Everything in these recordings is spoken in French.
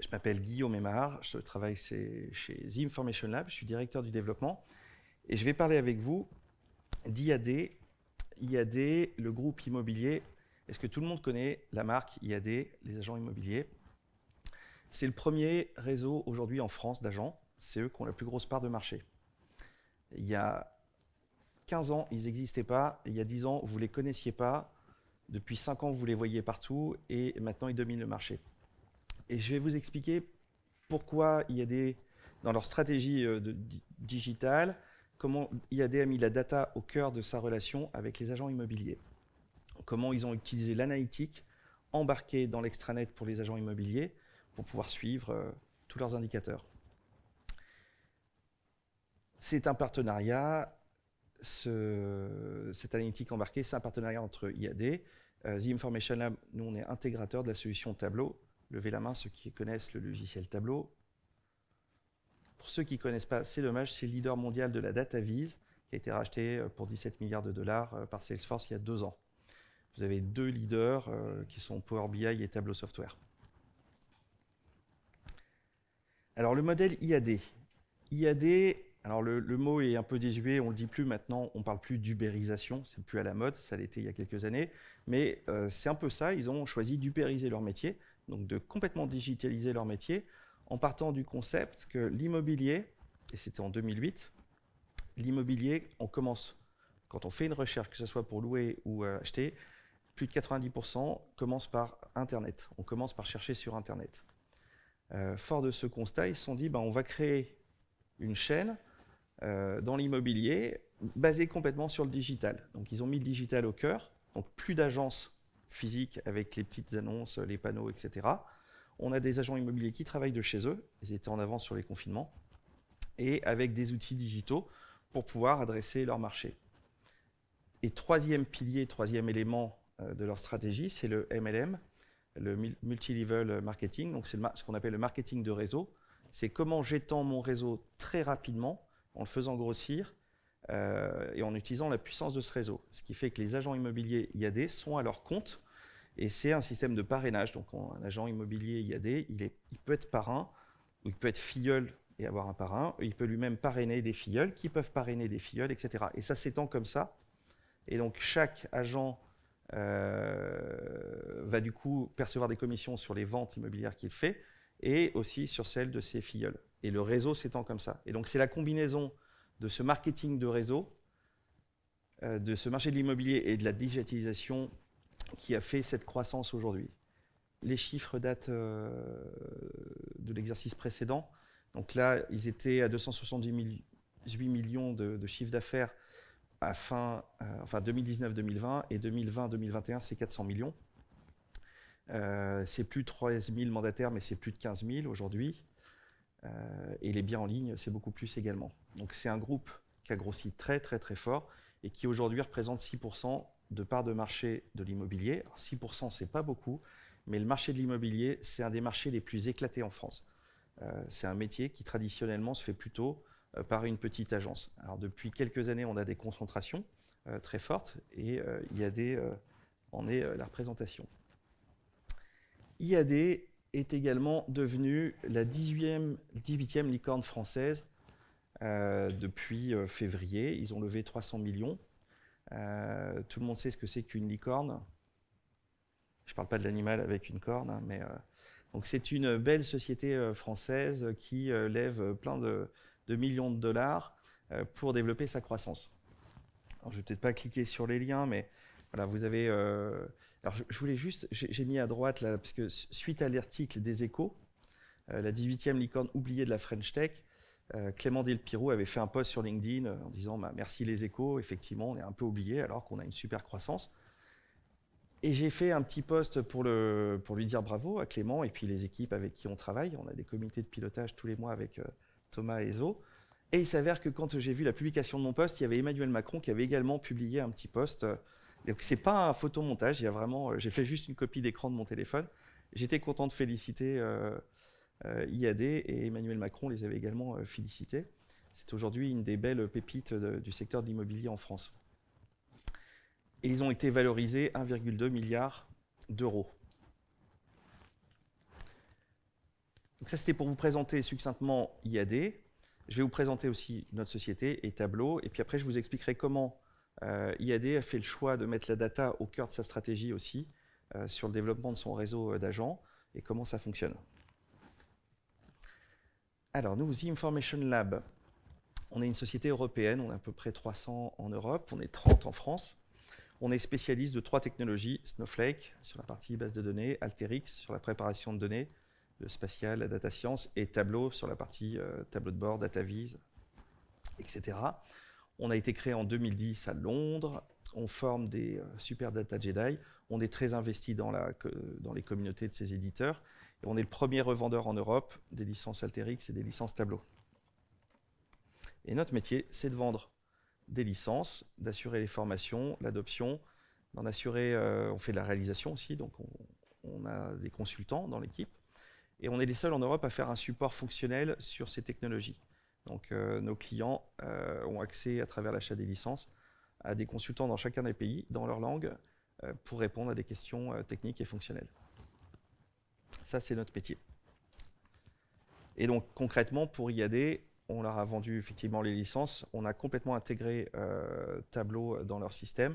Je m'appelle Guillaume Aymard, je travaille chez The Information Lab, je suis directeur du développement et je vais parler avec vous d'IAD. IAD, le groupe immobilier. Est-ce que tout le monde connaît la marque IAD, les agents immobiliers? C'est le premier réseau aujourd'hui en France d'agents, c'est eux qui ont la plus grosse part de marché. Il y a 15 ans, ils n'existaient pas, il y a 10 ans, vous ne les connaissiez pas, depuis 5 ans, vous les voyez partout et maintenant, ils dominent le marché. Et je vais vous expliquer pourquoi IAD, dans leur stratégie digitale, comment IAD a mis la data au cœur de sa relation avec les agents immobiliers. Comment ils ont utilisé l'analytique embarquée dans l'extranet pour les agents immobiliers pour pouvoir suivre tous leurs indicateurs. C'est un partenariat, cette analytique embarquée, c'est un partenariat entre IAD, The Information Lab, nous on est intégrateur de la solution Tableau. Levez la main ceux qui connaissent le logiciel Tableau. Pour ceux qui ne connaissent pas, c'est dommage, c'est le leader mondial de la data vise, qui a été racheté pour 17 milliards de dollars par Salesforce il y a 2 ans. Vous avez 2 leaders qui sont Power BI et Tableau Software. Alors le modèle IAD. IAD, alors le mot est un peu désuet, on ne le dit plus maintenant, on ne parle plus d'ubérisation, c'est plus à la mode, ça l'était il y a quelques années, mais c'est un peu ça, ils ont choisi d'ubériser leur métier, donc de complètement digitaliser leur métier, en partant du concept que l'immobilier, et c'était en 2008, l'immobilier, on commence, quand on fait une recherche, que ce soit pour louer ou acheter, plus de 90% commence par Internet, on commence par chercher sur Internet. Fort de ce constat, ils se sont dit, on va créer une chaîne dans l'immobilier basée complètement sur le digital. Donc ils ont mis le digital au cœur, donc plus d'agences physiques avec les petites annonces, les panneaux, etc. On a des agents immobiliers qui travaillent de chez eux, ils étaient en avance sur les confinements, et avec des outils digitaux pour pouvoir adresser leur marché. Et troisième pilier, troisième élément de leur stratégie, c'est le MLM, le multi-level marketing, donc c'est ce qu'on appelle le marketing de réseau. C'est comment j'étends mon réseau très rapidement en le faisant grossir et en utilisant la puissance de ce réseau. Ce qui fait que les agents immobiliers IAD sont à leur compte et c'est un système de parrainage. Donc un agent immobilier IAD, il peut être parrain ou il peut être filleul et avoir un parrain. Il peut lui-même parrainer des filleuls qui peuvent parrainer des filleuls, etc. Et ça s'étend comme ça. Et donc chaque agent va du coup percevoir des commissions sur les ventes immobilières qu'il fait et aussi sur celles de ses filleuls. Et le réseau s'étend comme ça. Et donc c'est la combinaison de ce marketing de réseau, de ce marché de l'immobilier et de la digitalisation qui a fait cette croissance aujourd'hui. Les chiffres datent de l'exercice précédent. Donc là, ils étaient à 278 millions de chiffre d'affaires à fin 2019-2020 et 2020-2021, c'est 400 millions. C'est plus de 13 000 mandataires, mais c'est plus de 15 000 aujourd'hui. Et les biens en ligne, c'est beaucoup plus également. Donc c'est un groupe qui a grossi très très très fort et qui aujourd'hui représente 6% de part de marché de l'immobilier. Alors 6%, c'est pas beaucoup, mais le marché de l'immobilier, c'est un des marchés les plus éclatés en France. C'est un métier qui traditionnellement se fait plutôt par une petite agence. Alors depuis quelques années, on a des concentrations très fortes et IAD en est la représentation. IAD est également devenue la 18e licorne française depuis février. Ils ont levé 300 millions. Tout le monde sait ce que c'est qu'une licorne. Je ne parle pas de l'animal avec une corne, hein, mais donc c'est une belle société française qui lève plein de millions de dollars pour développer sa croissance. Alors, je ne vais peut-être pas cliquer sur les liens, mais voilà, vous avez... alors, je voulais juste... J'ai mis à droite, là, parce que suite à l'article des Échos, la 18e licorne oubliée de la French Tech, Clément Delpirou avait fait un post sur LinkedIn en disant merci les Échos, effectivement, on est un peu oublié alors qu'on a une super croissance. Et j'ai fait un petit post pour lui dire bravo à Clément et puis les équipes avec qui on travaille. On a des comités de pilotage tous les mois avec Thomas et Zo. Et il s'avère que quand j'ai vu la publication de mon post, il y avait Emmanuel Macron qui avait également publié un petit post. Donc c'est pas un photomontage, il y a vraiment, j'ai fait juste une copie d'écran de mon téléphone. J'étais content de féliciter IAD et Emmanuel Macron les avait également félicités. C'est aujourd'hui une des belles pépites du secteur de l'immobilier en France. Et ils ont été valorisés 1,2 milliard d'euros. Donc ça, c'était pour vous présenter succinctement IAD. Je vais vous présenter aussi notre société et Tableau. Et puis après, je vous expliquerai comment IAD a fait le choix de mettre la data au cœur de sa stratégie aussi sur le développement de son réseau d'agents et comment ça fonctionne. Alors, nous, The Information Lab, on est une société européenne. On est à peu près 300 en Europe. On est 30 en France. On est spécialiste de 3 technologies, Snowflake sur la partie base de données, Alteryx sur la préparation de données, le spatial, la data science, et Tableau sur la partie tableau de bord, data viz, etc. On a été créé en 2010 à Londres. On forme des super data Jedi. On est très investi dans les communautés de ces éditeurs. Et on est le premier revendeur en Europe des licences Alteryx et des licences Tableau. Et notre métier, c'est de vendre des licences, d'assurer les formations, l'adoption, d'en assurer, on fait de la réalisation aussi, donc on a des consultants dans l'équipe. Et on est les seuls en Europe à faire un support fonctionnel sur ces technologies. Donc nos clients ont accès à travers l'achat des licences à des consultants dans chacun des pays, dans leur langue, pour répondre à des questions techniques et fonctionnelles. Ça, c'est notre métier. Et donc concrètement, pour IAD, on leur a vendu effectivement les licences. On a complètement intégré Tableau dans leur système.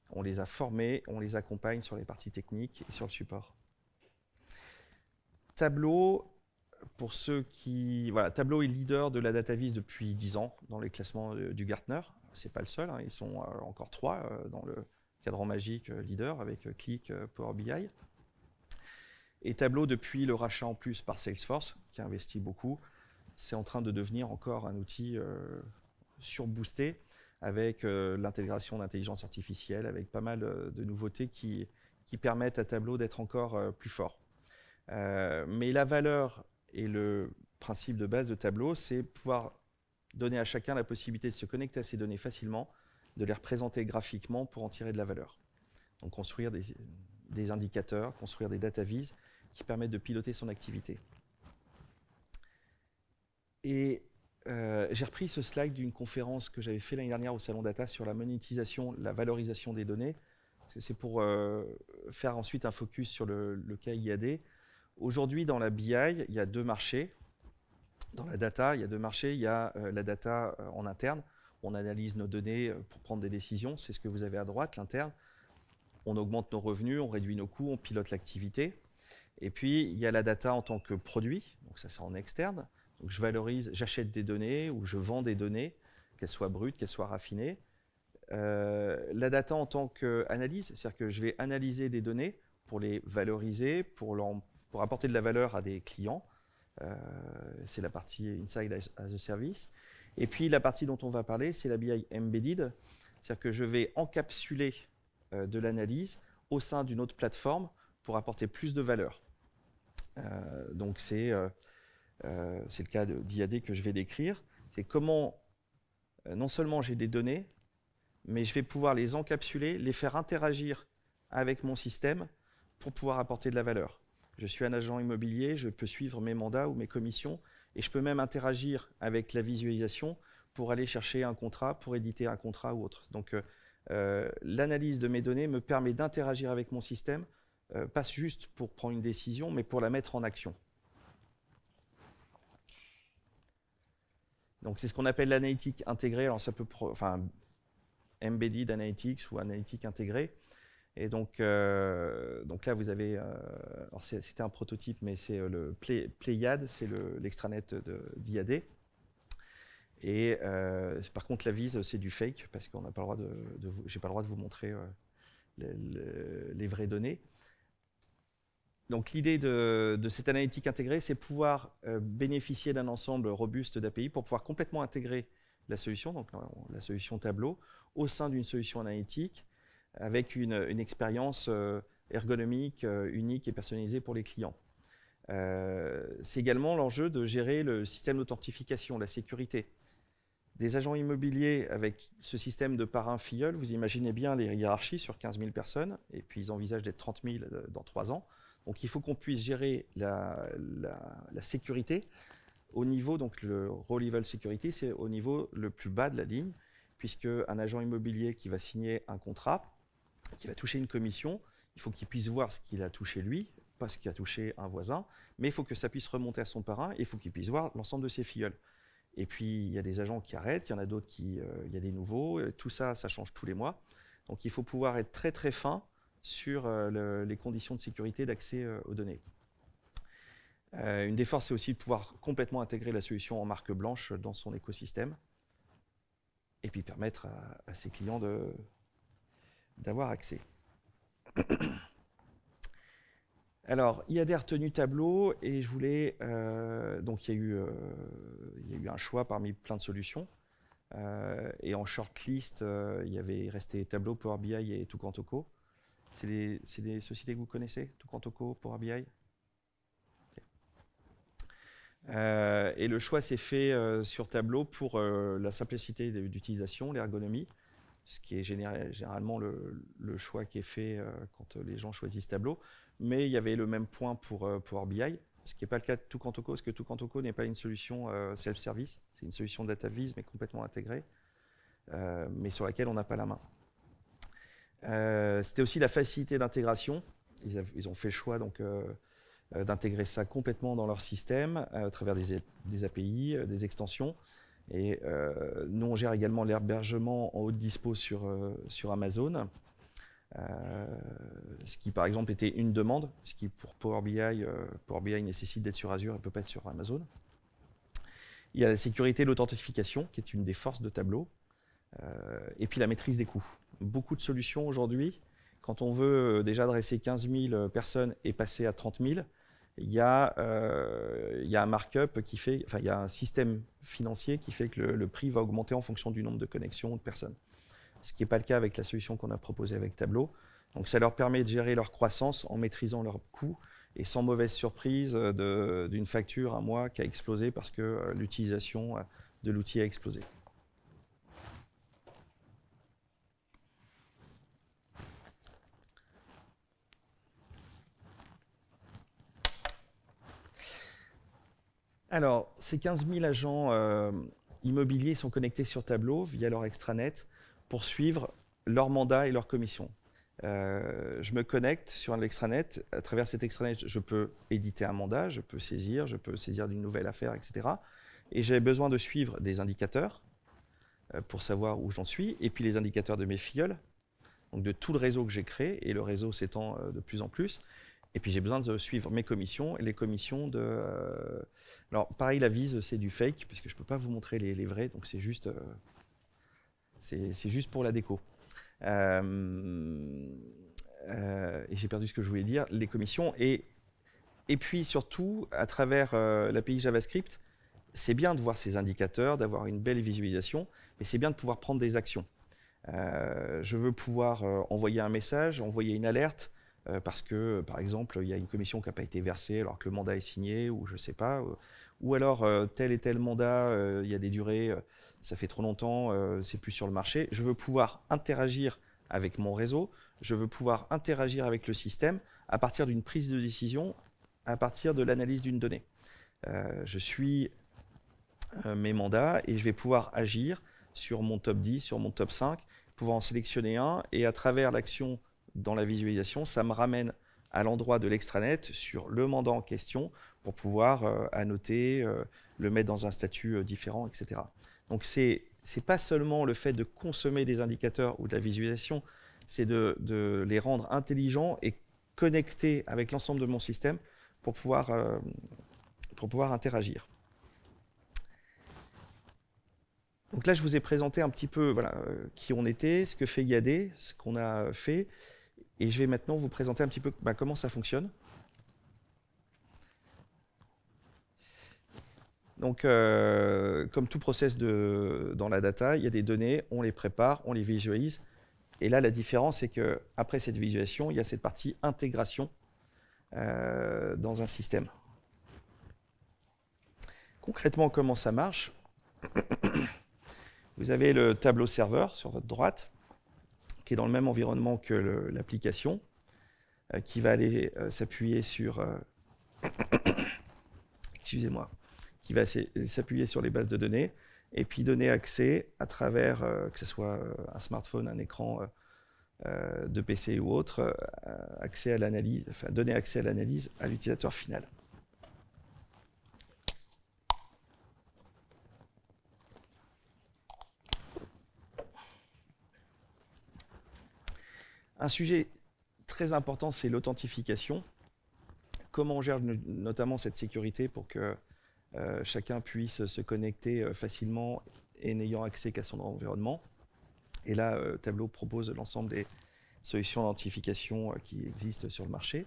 On les a formés, on les accompagne sur les parties techniques et sur le support. Tableau, pour ceux qui... Voilà, Tableau est leader de la data viz depuis 10 ans dans les classements du Gartner. Ce n'est pas le seul, hein, ils sont encore 3 dans le cadran magique leader avec Qlik, Power BI. Et Tableau, depuis le rachat en plus par Salesforce, qui a investi beaucoup, c'est en train de devenir encore un outil surboosté avec l'intégration d'intelligence artificielle, avec pas mal de nouveautés qui permettent à Tableau d'être encore plus fort. Mais la valeur et le principe de base de Tableau, c'est pouvoir donner à chacun la possibilité de se connecter à ces données facilement, de les représenter graphiquement pour en tirer de la valeur. Donc construire des indicateurs, construire des data viz qui permettent de piloter son activité. Et j'ai repris ce slide d'une conférence que j'avais fait l'année dernière au Salon Data sur la monétisation, la valorisation des données. Parce que c'est pour faire ensuite un focus sur le cas IAD. Aujourd'hui, dans la BI, il y a 2 marchés. Dans la data, il y a 2 marchés. Il y a la data en interne. On analyse nos données pour prendre des décisions. C'est ce que vous avez à droite, l'interne. On augmente nos revenus, on réduit nos coûts, on pilote l'activité. Et puis, il y a la data en tant que produit. Donc ça, c'est en externe. Donc je valorise, j'achète des données ou je vends des données, qu'elles soient brutes, qu'elles soient raffinées. La data en tant qu'analyse, c'est-à-dire que je vais analyser des données pour les valoriser, pour apporter de la valeur à des clients. C'est la partie Inside as a Service. Et puis la partie dont on va parler, c'est la BI Embedded, c'est-à-dire que je vais encapsuler de l'analyse au sein d'une autre plateforme pour apporter plus de valeur. Donc c'est le cas d'IAD que je vais décrire. C'est comment, non seulement j'ai des données, mais je vais pouvoir les encapsuler, les faire interagir avec mon système pour pouvoir apporter de la valeur. Je suis un agent immobilier, je peux suivre mes mandats ou mes commissions, et je peux même interagir avec la visualisation pour aller chercher un contrat, pour éditer un contrat ou autre. Donc l'analyse de mes données me permet d'interagir avec mon système, pas juste pour prendre une décision, mais pour la mettre en action. Donc c'est ce qu'on appelle l'analytique intégrée. Alors ça peut, embedded analytics ou analytique intégrée. Et donc là vous avez, alors c'était un prototype, mais c'est le Pléiade, c'est l'extranet d'IAD. Et par contre la vise c'est du fake parce qu'on n'a pas le droit j'ai pas le droit de vous montrer les vraies données. Donc l'idée de cette analytique intégrée, c'est pouvoir bénéficier d'un ensemble robuste d'API pour pouvoir complètement intégrer la solution, donc la solution Tableau, au sein d'une solution analytique avec une expérience ergonomique, unique et personnalisée pour les clients. C'est également l'enjeu de gérer le système d'authentification, la sécurité. Des agents immobiliers avec ce système de parrain-filleul, vous imaginez bien les hiérarchies sur 15 000 personnes, et puis ils envisagent d'être 30 000 dans 3 ans. Donc il faut qu'on puisse gérer la sécurité au niveau, donc le Raw Level Security, c'est au niveau le plus bas de la ligne, puisque un agent immobilier qui va signer un contrat, qui va toucher une commission, il faut qu'il puisse voir ce qu'il a touché lui, parce qu'il a touché un voisin, mais il faut que ça puisse remonter à son parrain, et il faut qu'il puisse voir l'ensemble de ses filleuls. Et puis, il y a des agents qui arrêtent, il y en a d'autres qui... il y a des nouveaux, tout ça, ça change tous les mois. Donc, il faut pouvoir être très, très fin sur les conditions de sécurité d'accès aux données. Une des forces, c'est aussi de pouvoir complètement intégrer la solution en marque blanche dans son écosystème, et puis permettre à ses clients d'avoir accès. Alors, IAD a retenu Tableau, et je voulais... donc, il y a eu un choix parmi plein de solutions. Et en shortlist, il y avait resté Tableau, Power BI et Tukantoco. C'est des sociétés que vous connaissez, Tukantoco, Power BI? Okay. Et le choix s'est fait sur Tableau pour la simplicité d'utilisation, l'ergonomie, ce qui est généralement le choix qui est fait quand les gens choisissent Tableau. Mais il y avait le même point pour Power BI, ce qui n'est pas le cas de Tukantoco, parce que Tukantoco n'est pas une solution self-service, c'est une solution DataVis, mais complètement intégrée, mais sur laquelle on n'a pas la main. C'était aussi la facilité d'intégration. Ils ont fait le choix d'intégrer ça complètement dans leur système, à travers des API, des extensions. Et nous, on gère également l'hébergement en haute dispo sur Amazon. Ce qui par exemple était une demande, ce qui pour Power BI nécessite d'être sur Azure et ne peut pas être sur Amazon. Il y a la sécurité et l'authentification qui est une des forces de Tableau, et puis la maîtrise des coûts. Beaucoup de solutions aujourd'hui, quand on veut déjà adresser 15 000 personnes et passer à 30 000, il y a un markup qui fait, enfin il y a un système financier qui fait que le prix va augmenter en fonction du nombre de connexions de personnes. Ce qui n'est pas le cas avec la solution qu'on a proposée avec Tableau. Donc ça leur permet de gérer leur croissance en maîtrisant leurs coûts et sans mauvaise surprise d'une facture un mois qui a explosé parce que l'utilisation de l'outil a explosé. Alors, ces 15 000 agents immobiliers sont connectés sur Tableau via leur extranet pour suivre leur mandat et leur commission. Je me connecte sur l'extranet. À travers cet extranet, je peux éditer un mandat, je peux saisir d'une nouvelle affaire, etc. Et j'ai besoin de suivre des indicateurs pour savoir où j'en suis, et puis les indicateurs de mes filleuls, donc de tout le réseau que j'ai créé, et le réseau s'étend de plus en plus. Et puis j'ai besoin de suivre mes commissions et les commissions de... Alors pareil, la vise, c'est du fake, parce que je ne peux pas vous montrer les vrais, donc c'est juste pour la déco. Et j'ai perdu ce que je voulais dire, les commissions. Et puis surtout, à travers l'API JavaScript, c'est bien de voir ces indicateurs, d'avoir une belle visualisation, mais c'est bien de pouvoir prendre des actions. Je veux pouvoir envoyer un message, envoyer une alerte, parce que, par exemple, il y a une commission qui n'a pas été versée alors que le mandat est signé, ou je ne sais pas, ou alors tel et tel mandat, il y a des durées, ça fait trop longtemps, c'est plus sur le marché. Je veux pouvoir interagir avec mon réseau, je veux pouvoir interagir avec le système à partir d'une prise de décision, à partir de l'analyse d'une donnée. Je suis mes mandats et je vais pouvoir agir sur mon top 10, sur mon top 5, pouvoir en sélectionner un, et à travers l'action dans la visualisation, ça me ramène à l'endroit de l'extranet sur le mandat en question pour pouvoir annoter, le mettre dans un statut différent, etc. Donc c'est pas seulement le fait de consommer des indicateurs ou de la visualisation, c'est de les rendre intelligents et connectés avec l'ensemble de mon système pour pouvoir interagir. Donc là, je vous ai présenté un petit peu qui on était, ce que fait IAD, ce qu'on a fait. Et je vais maintenant vous présenter un petit peu comment ça fonctionne. Donc, comme tout process dans la data, il y a des données, on les prépare, on les visualise. Et là, la différence, c'est qu'après cette visualisation, il y a cette partie intégration dans un système. Concrètement, comment ça marche? Vous avez le tableau serveur sur votre droite, qui est dans le même environnement que l'application, qui va aller s'appuyer sur... excusez-moi, qui va s'appuyer sur les bases de données, et puis donner accès à travers, que ce soit un smartphone, un écran de PC ou autre, accès à l'analyse, enfin, donner accès à l'analyse à l'utilisateur final. Un sujet très important, c'est l'authentification. Comment on gère notamment cette sécurité pour que chacun puisse se connecter facilement et n'ayant accès qu'à son environnement. Et là, Tableau propose l'ensemble des solutions d'identification qui existent sur le marché.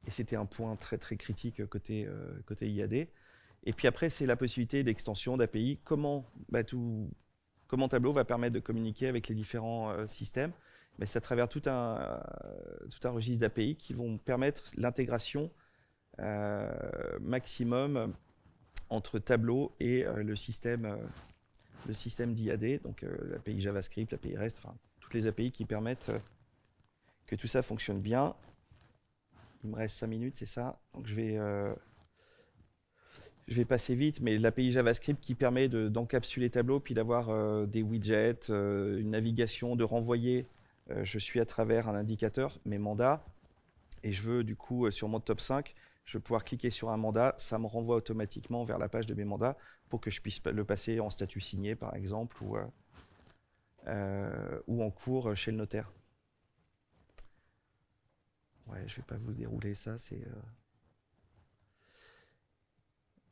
Et c'était un point très très critique côté IAD. Et puis après, c'est la possibilité d'extension d'API. Comment Tableau va permettre de communiquer avec les différents systèmes? C'est à travers tout un registre d'API qui vont permettre l'intégration maximum entre Tableau et le système d'IAD, donc l'API JavaScript, l'API REST, enfin toutes les API qui permettent que tout ça fonctionne bien. Il me reste 5 minutes, c'est ça. Donc je vais passer vite, mais l'API JavaScript qui permet d'encapsuler Tableau, puis d'avoir des widgets, une navigation, de renvoyer. Je suis à travers un indicateur, mes mandats, et je veux du coup sur mon top 5, je vais pouvoir cliquer sur un mandat, ça me renvoie automatiquement vers la page de mes mandats pour que je puisse le passer en statut signé par exemple, ou en cours chez le notaire. Ouais, je ne vais pas vous dérouler ça, c'est...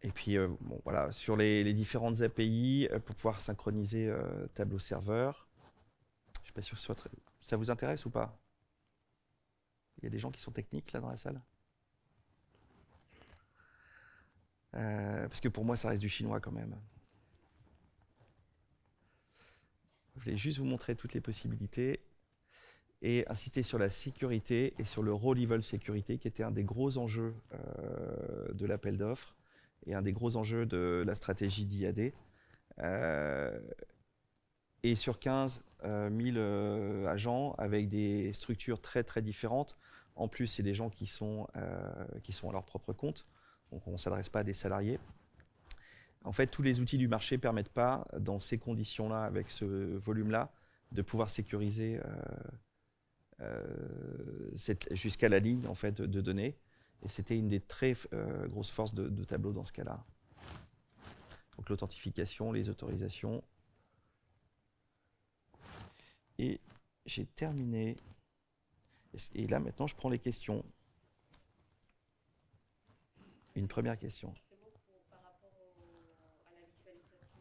Et puis, bon, voilà, sur les différentes API, pour pouvoir synchroniser Tableau serveur. Je ne suis pas sûr que ce soit très... Ça vous intéresse ou pas? Il y a des gens qui sont techniques là dans la salle? Parce que pour moi, ça reste du chinois quand même. Je voulais juste vous montrer toutes les possibilités et insister sur la sécurité et sur le raw level sécurité qui était un des gros enjeux de l'appel d'offres et un des gros enjeux de la stratégie d'IAD. Et sur 15 000 agents avec des structures très très différentes. En plus, c'est des gens qui sont à leur propre compte, donc on ne s'adresse pas à des salariés. En fait, tous les outils du marché ne permettent pas, dans ces conditions-là, avec ce volume-là, de pouvoir sécuriser jusqu'à la ligne en fait, de données. Et c'était une des très grosses forces de Tableau dans ce cas-là. Donc l'authentification, les autorisations. Et j'ai terminé. Et là, maintenant, je prends les questions. Une première question. Par rapport à la visualisation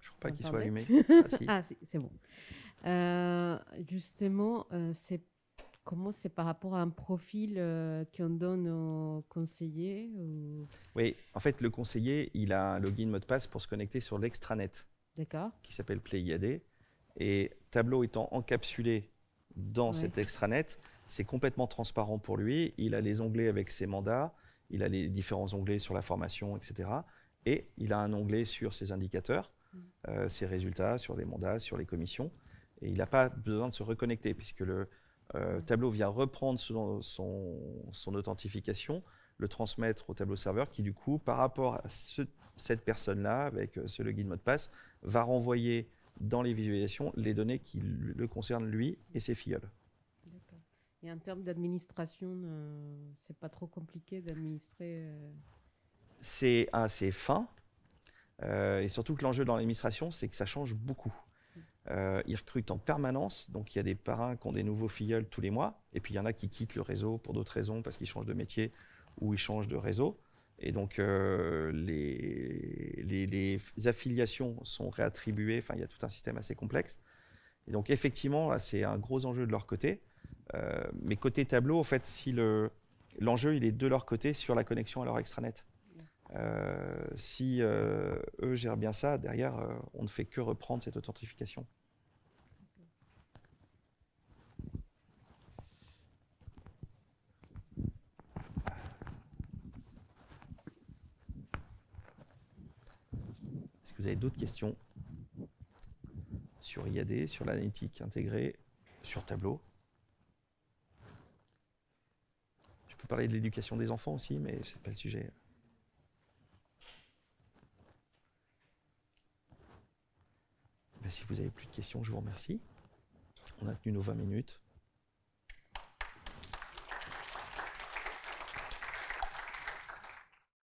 Je ne crois pas qu'il soit allumé. Ah, si. C'est bon. Justement, comment c'est par rapport à un profil qu'on donne aux conseillers ou... Oui, en fait, le conseiller, il a un login mot de passe pour se connecter sur l'extranet. D'accord. Qui s'appelle PlayIAD. Et Tableau étant encapsulé dans cet extranet, c'est complètement transparent pour lui. Il a les onglets avec ses mandats, il a les différents onglets sur la formation, etc. Et il a un onglet sur ses indicateurs, ses résultats, sur les mandats, sur les commissions. Et il n'a pas besoin de se reconnecter, puisque le Tableau vient reprendre son authentification, le transmettre au Tableau serveur, qui du coup, par rapport à cette personne-là, avec ce login mot de passe, va renvoyer dans les visualisations les données qui le concernent lui et ses filleuls. D'accord. Et en termes d'administration, c'est pas trop compliqué d'administrer C'est assez fin, et surtout que l'enjeu dans l'administration, c'est que ça change beaucoup. Ils recrutent en permanence, donc il y a des parrains qui ont des nouveaux filleuls tous les mois, et puis il y en a qui quittent le réseau pour d'autres raisons, parce qu'ils changent de métier ou ils changent de réseau. Et donc, les affiliations sont réattribuées. Enfin, il y a tout un système assez complexe. Et donc, effectivement, c'est un gros enjeu de leur côté. Mais côté Tableau, en fait, si l'enjeu, il est de leur côté sur la connexion à leur extranet. Si eux gèrent bien ça, derrière, on ne fait que reprendre cette authentification. Est-ce que vous avez d'autres questions sur IAD, sur l'analytique intégrée, sur Tableau? Je peux parler de l'éducation des enfants aussi, mais ce n'est pas le sujet. Si vous n'avez plus de questions, je vous remercie. On a tenu nos 20 minutes.